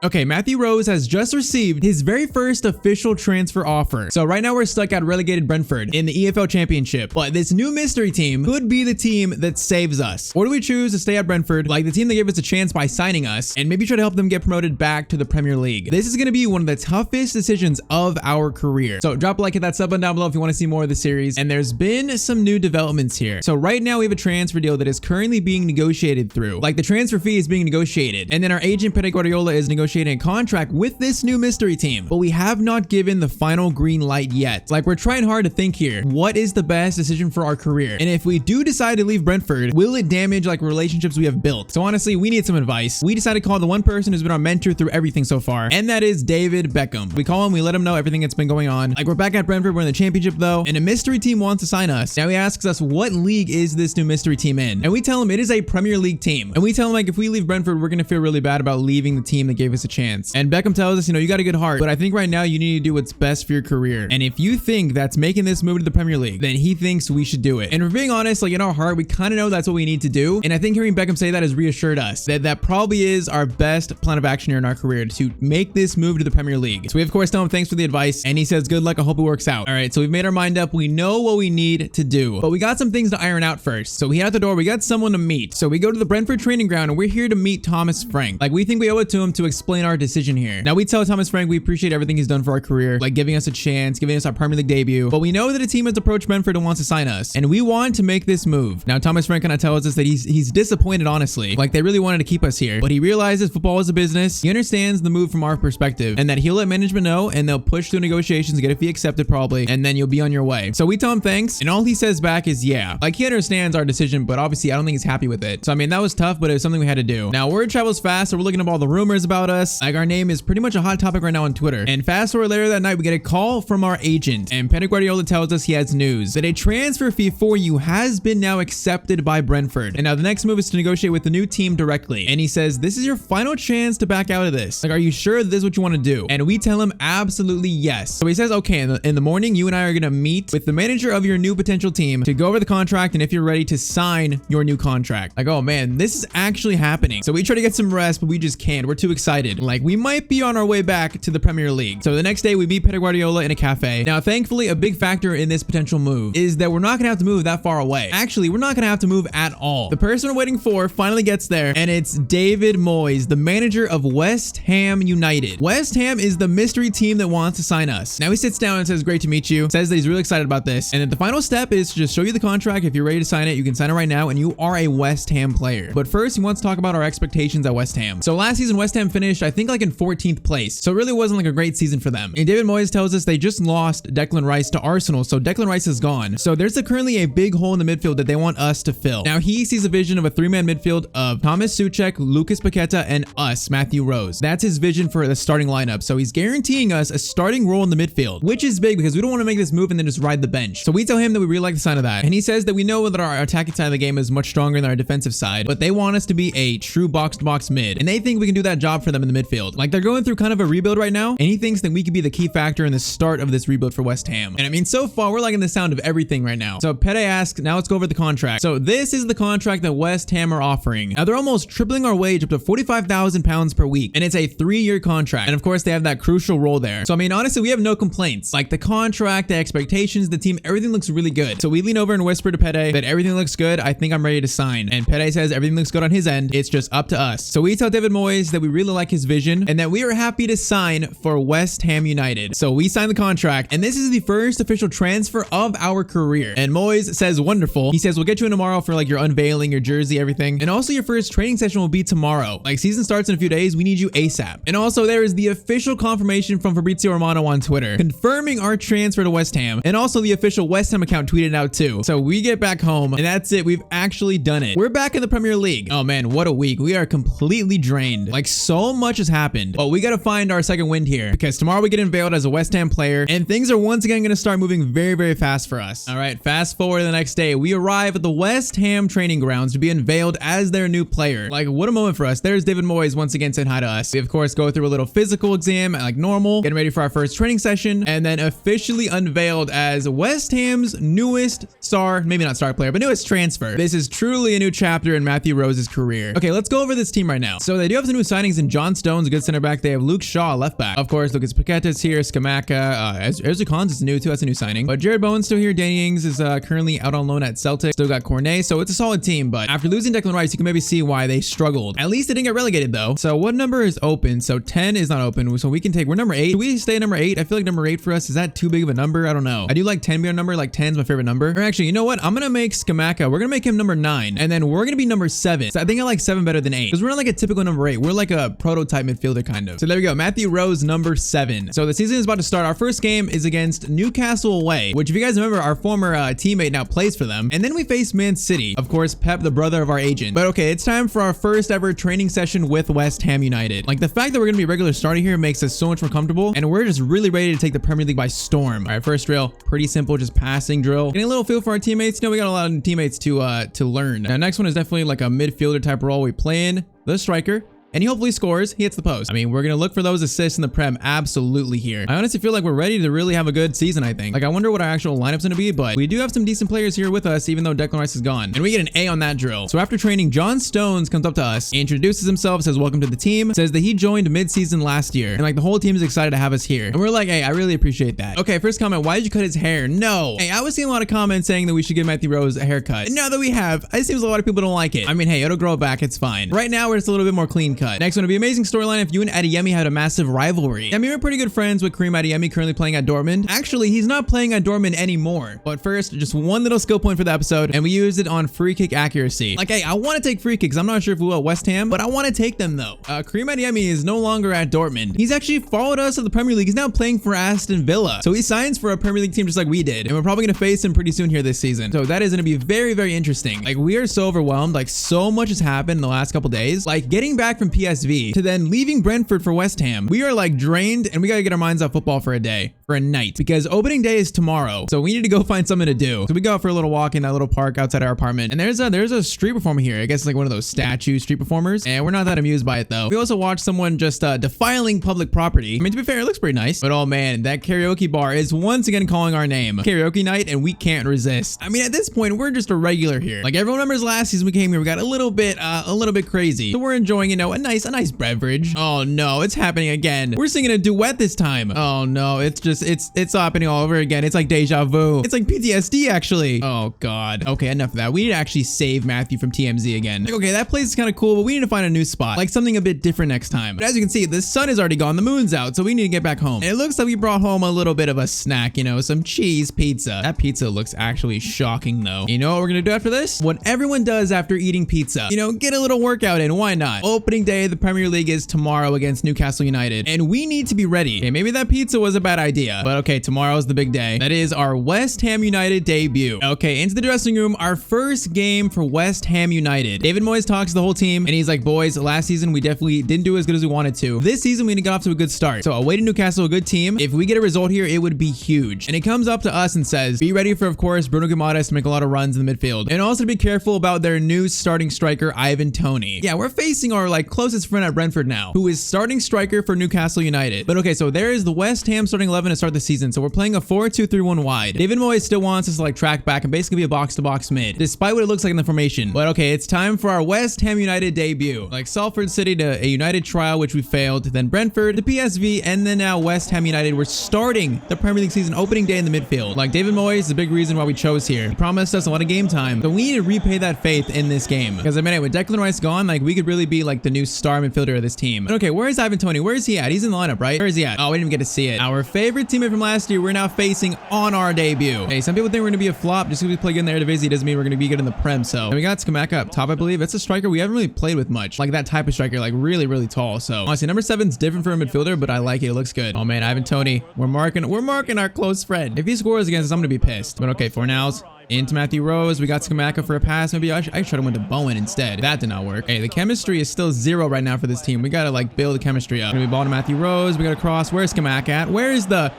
Okay, Matthew Rose has just received his very first official transfer offer. So right now we're stuck at relegated Brentford in the EFL Championship, but this new mystery team could be the team that saves us. Or do we choose to stay at Brentford, like the team that gave us a chance by signing us, and maybe try to help them get promoted back to the Premier League? This is going to be one of the toughest decisions of our career. So drop a like, hit that sub button down below if you want to see more of the series. And there's been some new developments here. So right now we have a transfer deal that is currently being negotiated through. Like the transfer fee is being negotiated, and then our agent Pep Guardiola is negotiating a contract with this new mystery team, but we have not given the final green light yet. Like, we're trying hard to think here, what is the best decision for our career? And if we do decide to leave Brentford, will it damage like relationships we have built? So honestly, we need some advice. We decided to call the one person who's been our mentor through everything so far, and that is David Beckham. We call him, we let him know everything that's been going on. Like, we're back at Brentford, we're in the championship though, and a mystery team wants to sign us. Now he asks us, what league is this new mystery team in? And we tell him it is a Premier League team. And we tell him, like, if we leave Brentford, we're gonna feel really bad about leaving the team that gave us a chance. And Beckham tells us, you know, you got a good heart, but I think right now you need to do what's best for your career. And if you think that's making this move to the Premier League, then he thinks we should do it. And if we're being honest, like in our heart, we kind of know that's what we need to do. And I think hearing Beckham say that has reassured us that that probably is our best plan of action here in our career, to make this move to the Premier League. So we of course tell him thanks for the advice, and he says, good luck, I hope it works out. All right, so we've made our mind up. We know what we need to do, but we got some things to iron out first. So we head out the door, we got someone to meet. So we go to the Brentford training ground, and we're here to meet Thomas Frank. Like, we think we owe it to him to explain our decision here. Now we tell Thomas Frank we appreciate everything he's done for our career, like giving us a chance, giving us our Premier League debut, but we know that a team has approached Brentford and wants to sign us, and we want to make this move. Now Thomas Frank kind of tells us that he's disappointed, honestly. Like, they really wanted to keep us here, but he realizes football is a business. He understands the move from our perspective, and that he'll let management know, and they'll push through negotiations, get a fee accepted probably, and then you'll be on your way. So we tell him thanks, and all he says back is yeah. Like, he understands our decision, but obviously I don't think he's happy with it. So I mean, that was tough, but it was something we had to do. Now word travels fast, so we're looking up all the rumors about us. Like, our name is pretty much a hot topic right now on Twitter. And fast forward later that night, we get a call from our agent, and Pep Guardiola tells us he has news that a transfer fee for you has been now accepted by Brentford. And now the next move is to negotiate with the new team directly. And he says, this is your final chance to back out of this. Like, are you sure this is what you want to do? And we tell him absolutely yes. So he says, okay, in the morning, you and I are going to meet with the manager of your new potential team to go over the contract, and if you're ready to sign your new contract. Like, oh man, this is actually happening. So we try to get some rest, but we just can't. We're too excited. Like, we might be on our way back to the Premier League. So the next day we meet Pep Guardiola in a cafe. Now, thankfully, a big factor in this potential move is that we're not gonna have to move that far away. Actually, we're not gonna have to move at all. The person we're waiting for finally gets there, and it's David Moyes, the manager of West Ham United. West Ham is the mystery team that wants to sign us. Now he sits down and says, great to meet you. Says that he's really excited about this, and then the final step is to just show you the contract. If you're ready to sign it, you can sign it right now, and you are a West Ham player. But first, he wants to talk about our expectations at West Ham. So last season, West Ham finished, I think, like in 14th place. So it really wasn't like a great season for them. And David Moyes tells us they just lost Declan Rice to Arsenal, so Declan Rice is gone. So there's currently a big hole in the midfield that they want us to fill. Now he sees a vision of a three-man midfield of Thomas Souček, Lucas Paqueta, and us, Matthew Rose. That's his vision for the starting lineup. So he's guaranteeing us a starting role in the midfield, which is big because we don't want to make this move and then just ride the bench. So we tell him that we really like the sign of that. And he says that we know that our attacking side of the game is much stronger than our defensive side, but they want us to be a true box-to-box mid. And they think we can do that job for them in the midfield. Like, they're going through kind of a rebuild right now, and he thinks that we could be the key factor in the start of this rebuild for West Ham. And I mean, so far, we're liking the sound of everything right now. So Pete asks, now let's go over the contract. So this is the contract that West Ham are offering. Now they're almost tripling our wage up to £45,000 per week, and it's a 3-year contract. And of course, they have that crucial role there. So I mean, honestly, we have no complaints. Like, the contract, the expectations, the team, everything looks really good. So we lean over and whisper to Pete that everything looks good. I think I'm ready to sign. And Pete says everything looks good on his end. It's just up to us. So we tell David Moyes that we really like his vision and that we are happy to sign for West Ham United. So we sign the contract, and this is the first official transfer of our career. And Moyes says, wonderful. He says, we'll get you in tomorrow for like your unveiling, your jersey, everything. And also your first training session will be tomorrow. Like, season starts in a few days. We need you ASAP. And also there is the official confirmation from Fabrizio Romano on Twitter confirming our transfer to West Ham. And also the official West Ham account tweeted out too. So we get back home, and that's it. We've actually done it. We're back in the Premier League. Oh man, what a week. We are completely drained. Like, so much has happened. But we got to find our second wind here, because tomorrow we get unveiled as a West Ham player, and things are once again going to start moving very, very fast for us. All right, fast forward the next day. We arrive at the West Ham training grounds to be unveiled as their new player. Like, what a moment for us. There's David Moyes once again saying hi to us. We of course go through a little physical exam like normal, getting ready for our first training session, and then officially unveiled as West Ham's newest star, maybe not star player, but newest transfer. This is truly a new chapter in Matthew Rose's career. Okay, let's go over this team right now. So they do have some new signings in John John Stone's a good center back. They have Luke Shaw, left back. Of course, Lucas Paqueta's here. Skamaka. Ezra Collins is new too. That's a new signing. But Jared Bowen's still here. Danny Ings is currently out on loan at Celtic. Still got Cornet. So it's a solid team. But after losing Declan Rice, you can maybe see why they struggled. At least they didn't get relegated though. So what number is open? So 10 is not open. So we can take, we're number 8. Should we stay at number 8? I feel like number 8 for us, is that too big of a number? I don't know. I do like 10 being a number. Like 10 is my favorite number. Or actually, you know what? I'm going to make Skamaka. We're going to make him number 9. And then we're going to be number 7. So I think I like 7 better than 8. Because we're not like a typical number 8. We're like a prototype midfielder kind of. So there we go. Matthew Rose, number 7. So the season is about to start. Our first game is against Newcastle away, which if you guys remember, our former teammate now plays for them. And then we face Man City. Of course, Pep, the brother of our agent. But okay, it's time for our first ever training session with West Ham United. Like the fact that we're going to be a regular starter here makes us so much more comfortable. And we're just really ready to take the Premier League by storm. All right, first drill, pretty simple, just passing drill. Getting a little feel for our teammates. You know, we got a lot of teammates to learn. Now, next one is definitely like a midfielder type role. We play in the striker. And he hopefully scores. He hits the post. I mean, we're going to look for those assists in the Prem absolutely here. I honestly feel like we're ready to really have a good season, I think. Like, I wonder what our actual lineup's going to be, but we do have some decent players here with us, even though Declan Rice is gone. And we get an A on that drill. So after training, John Stones comes up to us, introduces himself, says, welcome to the team, says that he joined mid-season last year. And like the whole team is excited to have us here. And we're like, hey, I really appreciate that. Okay, first comment, why did you cut his hair? No. Hey, I was seeing a lot of comments saying that we should give Matthew Rose a haircut. And now that we have, it seems a lot of people don't like it. I mean, hey, it'll grow back. It's fine. Right now, we're just a little bit more clean cut. Next one will be amazing storyline if you and Adeyemi had a massive rivalry. I mean, we're pretty good friends with Karim Adeyemi, currently playing at Dortmund. Actually, he's not playing at Dortmund anymore. But first, just one little skill point for the episode, and we used it on free kick accuracy. Like, hey, I want to take free kicks. I'm not sure if we will at West Ham, but I want to take them though. Karim Adeyemi is no longer at Dortmund. He's actually followed us to the Premier League. He's now playing for Aston Villa. So he signs for a Premier League team just like we did. And we're probably going to face him pretty soon here this season. So that is going to be very, very interesting. Like, we are so overwhelmed. Like, so much has happened in the last couple days. Like, getting back from PSV to then leaving Brentford for West Ham. We are like drained and we got to get our minds off football for a day, for a night, because opening day is tomorrow. So we need to go find something to do. So we go out for a little walk in that little park outside our apartment. And there's a street performer here. I guess it's like one of those statue street performers. And we're not that amused by it though. We also watched someone just defiling public property. I mean, to be fair, it looks pretty nice. But oh man, that karaoke bar is once again calling our name. Karaoke night, and we can't resist. I mean, at this point, we're just a regular here. Like everyone remembers last season we came here, we got a little bit crazy. So we're enjoying, you know, a nice beverage. Oh no, it's happening again. We're singing a duet this time. Oh no, it's happening all over again. It's like deja vu. It's like PTSD actually. Oh god. Okay, enough of that. We need to actually save Matthew from TMZ again. Like, okay, that place is kind of cool, but we need to find a new spot. Like something a bit different next time. But as you can see, the sun is already gone. The moon's out, so we need to get back home. And it looks like we brought home a little bit of a snack, you know, some cheese pizza. That pizza looks actually shocking though. You know what we're gonna do after this? What everyone does after eating pizza. You know, get a little workout in. Why not? Opening day of the Premier League is tomorrow against Newcastle United, and we need to be ready. Okay, maybe that pizza was a bad idea, but okay, tomorrow's the big day. That is our West Ham United debut. Okay, into the dressing room, our first game for West Ham United. David Moyes talks to the whole team, and he's like, boys, last season we definitely didn't do as good as we wanted to. This season we need to get off to a good start. So away to Newcastle, a good team. If we get a result here, it would be huge. And it comes up to us and says, be ready for, of course, Bruno Guimaraes to make a lot of runs in the midfield, and also to be careful about their new starting striker, Ivan Toney. Yeah, we're facing our like closest friend at Brentford now, who is starting striker for Newcastle United. But okay, so there is the West Ham starting 11 to start the season. So we're playing a 4-2-3-1 wide. David Moyes still wants us to like track back and basically be a box-to-box mid, despite what it looks like in the formation. But okay, it's time for our West Ham United debut. Like Salford City to a United trial, which we failed, then Brentford to PSV, and then now West Ham United. We're starting the Premier League season opening day in the midfield. Like David Moyes is a big reason why we chose here. He promised us a lot of game time, but we need to repay that faith in this game. Because I mean, with Declan Rice gone, like we could really be like the new star midfielder of this team. And okay, where is Ivan Toney? Where is he at? He's in the lineup, right? Where is he at? Oh, we didn't even get to see it. Our favorite teammate from last year, we're now facing on our debut. Hey, some people think we're gonna be a flop just because we play good in the Eredivisie doesn't mean we're gonna be good in the Prem. So and we got Skamaka up top, I believe. It's a striker we haven't really played with much. Like that type of striker, like really, really tall. So honestly, number 7's different for a midfielder, but I like it. It looks good. Oh man, Ivan Toney. We're marking our close friend. If he scores against us, I'm gonna be pissed. But okay, Fornals. Into Matthew Rose. We got Skamaka for a pass. Maybe I should have went to Bowen instead. That did not work. Hey, the chemistry is still 0 right now for this team. We gotta like build the chemistry up. Gonna be ball to Matthew Rose. We gotta cross. Where's Skamaka at? Where is the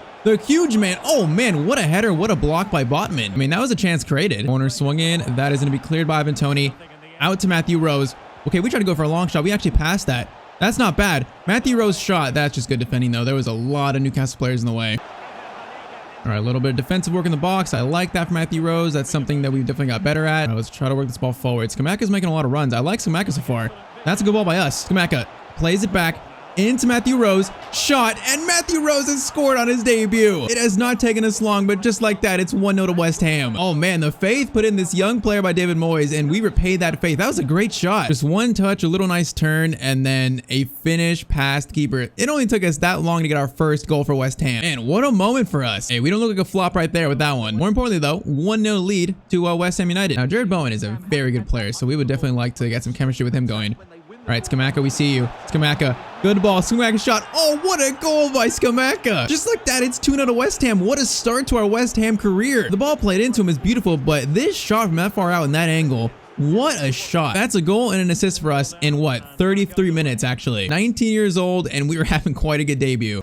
huge man? Oh man, what a header. What a block by Botman. I mean, that was a chance created. Corner swung in. That is gonna be cleared by Ivan Toney. Out to Matthew Rose. Okay, we tried to go for a long shot. We actually passed that. That's not bad. Matthew Rose shot. That's just good defending though. There was a lot of Newcastle players in the way. All right, a little bit of defensive work in the box. I like that from Matthew Rose. That's something that we've definitely got better at. Let's try to work this ball forward. Skamaka's making a lot of runs. I like Skamaka so far. That's a good ball by us. Skamaka plays it back. into Matthew Rose, shot, and Matthew Rose has scored on his debut. It has not taken us long, but just like that, it's 1-0 to West Ham. Oh man, the faith put in this young player by David Moyes, and we repaid that faith. That was a great shot. Just one touch, a little nice turn, and then a finish past keeper. It only took us that long to get our first goal for West Ham. And what a moment for us. Hey, we don't look like a flop right there with that one. More importantly though, 1-0 lead to West Ham United. Now, Jared Bowen is a very good player, so we would definitely like to get some chemistry with him going. All right, Scamacca, we see you. Scamacca, good ball. Scamacca shot. Oh, what a goal by Scamacca. Just like that, it's 2-0 to West Ham. What a start to our West Ham career. The ball played into him is beautiful, but this shot from that far out in that angle, what a shot. That's a goal and an assist for us in what, 33 minutes actually. 19 years old, and we were having quite a good debut.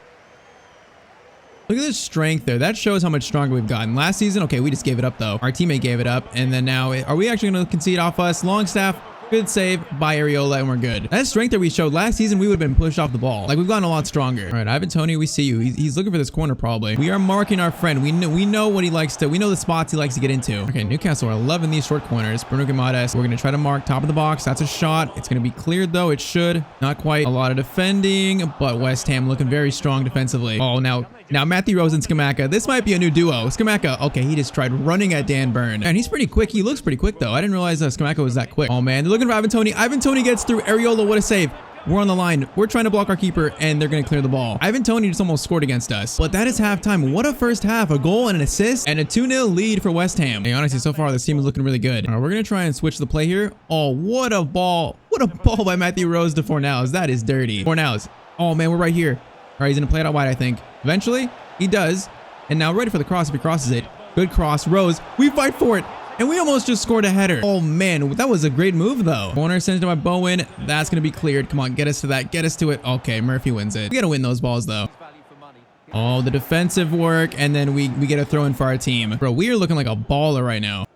Look at this strength there. That shows how much stronger we've gotten. Last season, okay, we just gave it up though. Our teammate gave it up, and then now, are we actually going to concede off us? Longstaff. Good save by Areola, and we're good. That strength that we showed last season, we would have been pushed off the ball. Like, we've gotten a lot stronger. All right, Ivan Toney, we see you. He's looking for this corner probably. We are marking our friend. We know what he likes to. We know the spots he likes to get into. Okay, Newcastle are loving these short corners. Bruno Guimaraes. We're gonna try to mark top of the box. That's a shot. It's gonna be cleared though. It should. Not quite. A lot of defending, but West Ham looking very strong defensively. Oh, now Matthew Rose and Scamacca. This might be a new duo. Scamacca. Okay, he just tried running at Dan Burn, and he's pretty quick. He looks pretty quick though. I didn't realize Scamacca was that quick. Oh man, they're looking for Ivan Toney. Ivan Toney gets through. Areola, what a save. We're on the line. We're trying to block our keeper, and they're going to clear the ball. Ivan Toney just almost scored against us. But that is halftime. What a first half. A goal and an assist, and a 2-0 lead for West Ham. Hey, honestly, so far, this team is looking really good. All right, we're going to try and switch the play here. Oh, what a ball. What a ball by Matthew Rose to Fornals. That is dirty. Fornals. Oh, man, we're right here. All right, he's going to play it out wide, I think. Eventually, he does. And now ready for the cross if he crosses it. Good cross. Rose. We fight for it. And we almost just scored a header. Oh man, that was a great move though. Corner sends to my Bowen. That's gonna be cleared. Come on, get us to that. Get us to it. Okay, Murphy wins it. We gotta win those balls though. Oh, the defensive work, and then we get a throw in for our team. Bro, we are looking like a baller right now.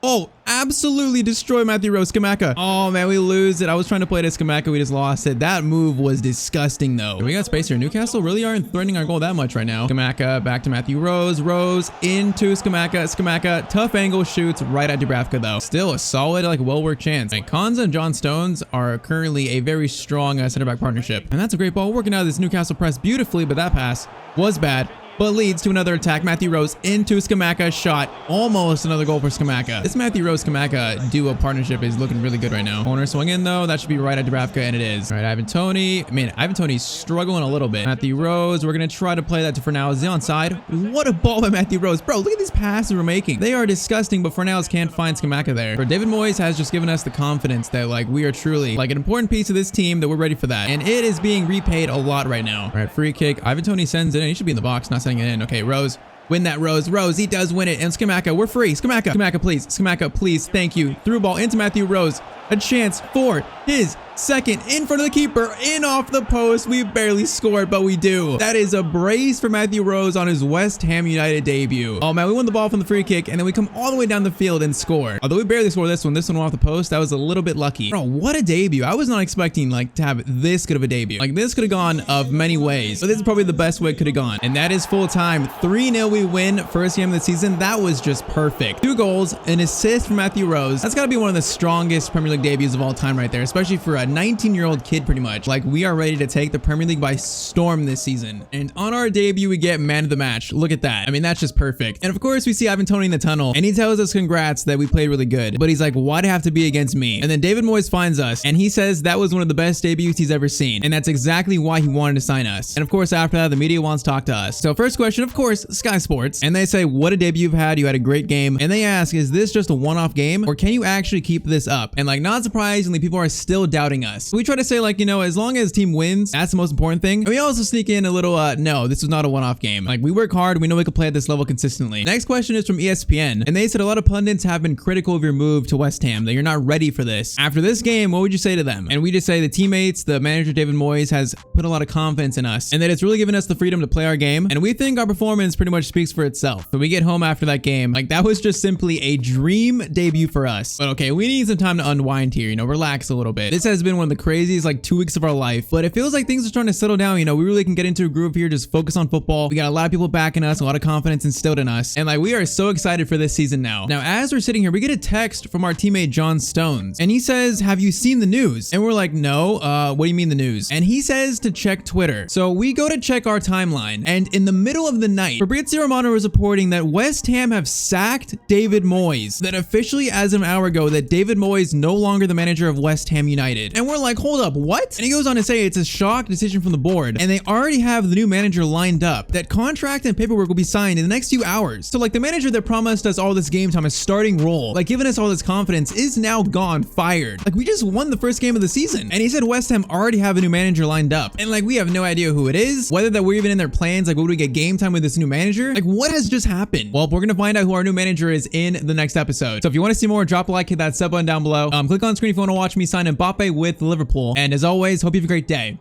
Oh, absolutely destroy Matthew Rose. Scamacca. Oh man, we lose it. I was trying to play to Scamacca. We just lost it. That move was disgusting though. We got space here. Newcastle really aren't threatening our goal that much right now. Scamacca back to Matthew Rose. Rose into Scamacca. Scamacca, tough angle, shoots right at Dubravka though. Still a solid, like well-worked chance. Right, Konza and John Stones are currently a very strong center back partnership. And that's a great ball working out of this Newcastle press beautifully, but that pass was bad. But leads to another attack. Matthew Rose into Scamacca. Shot. Almost another goal for Scamacca. This Matthew Rose-Scamacca duo partnership is looking really good right now. Corner swing in though. That should be right at Dubravka, and it is. All right, Ivan Toney. Man, Ivan Toney's struggling a little bit. Matthew Rose. We're going to try to play that to Fornals. Is he onside? What a ball by Matthew Rose. Bro, look at these passes we're making. They are disgusting, but Fornals can't find Scamacca there. But David Moyes has just given us the confidence that like we are truly like an important piece of this team, that we're ready for that. And it is being repaid a lot right now. All right, free kick. Ivan Toney sends it in. He should be in the box, not sending it in. Okay, Rose. Win that, Rose. Rose, he does win it. And Scamacca, we're free. Scamacca. Scamacca, please. Scamacca, please. Thank you. Through ball into Matthew Rose. A chance for his second in front of the keeper, in off the post. We barely scored, but we do. That is a brace for Matthew Rose on his West Ham United debut. Oh man, we won the ball from the free kick, and then we come all the way down the field and score. Although we barely scored this one went off the post. That was a little bit lucky. Bro, what a debut. I was not expecting like to have this good of a debut. Like this could have gone of many ways, but this is probably the best way it could have gone. And that is full time. 3-0 we win. First game of the season. That was just perfect. 2 goals, an assist from Matthew Rose. That's gotta be one of the strongest Premier League debuts of all time right there, especially for a 19-year-old kid pretty much. Like we are ready to take the Premier League by storm this season. And on our debut, we get man of the match. Look at that. I mean, that's just perfect. And of course, we see Ivan Toney in the tunnel, and he tells us congrats that we played really good. But he's like, why'd it have to be against me? And then David Moyes finds us, and he says that was one of the best debuts he's ever seen. And that's exactly why he wanted to sign us. And of course, after that, the media wants to talk to us. So first question, of course, Sky Sports. And they say, what a debut you've had. You had a great game. And they ask, is this just a one-off game, or can you actually keep this up? And like, not surprisingly, people are still doubting us. We try to say like, you know, as long as team wins, that's the most important thing. And we also sneak in a little, no, this was not a one-off game. Like we work hard. We know we can play at this level consistently. Next question is from ESPN. And they said a lot of pundits have been critical of your move to West Ham, that you're not ready for this. After this game, what would you say to them? And we just say the teammates, the manager David Moyes has put a lot of confidence in us, and that it's really given us the freedom to play our game. And we think our performance pretty much speaks for itself. So we get home after that game, like that was just simply a dream debut for us. But okay, we need some time to unwind here, you know, relax a little bit. This has been one of the craziest like 2 weeks of our life, but it feels like things are starting to settle down. You know, we really can get into a groove here, just focus on football. We got a lot of people backing us, a lot of confidence instilled in us, and like we are so excited for this season now. Now, as we're sitting here, we get a text from our teammate John Stones, and he says, "Have you seen the news?" And we're like, "No, what do you mean the news?" And he says to check Twitter. So we go to check our timeline, and in the middle of the night, Fabrizio Romano is reporting that West Ham have sacked David Moyes. That officially, as of an hour ago, that David Moyes no longer the manager of West Ham United. And we're like, hold up, what? And he goes on to say it's a shock decision from the board, and they already have the new manager lined up. That contract and paperwork will be signed in the next few hours. So like the manager that promised us all this game time, a starting role, like giving us all this confidence, is now gone, fired. Like we just won the first game of the season. And he said West Ham already have a new manager lined up. And like we have no idea who it is, whether that we're even in their plans, like would we get game time with this new manager? Like what has just happened? Well, we're gonna find out who our new manager is in the next episode. So if you want to see more, drop a like, hit that sub button down below. Click on screen if you want to watch me sign Mbappe with Liverpool. And as always, hope you have a great day.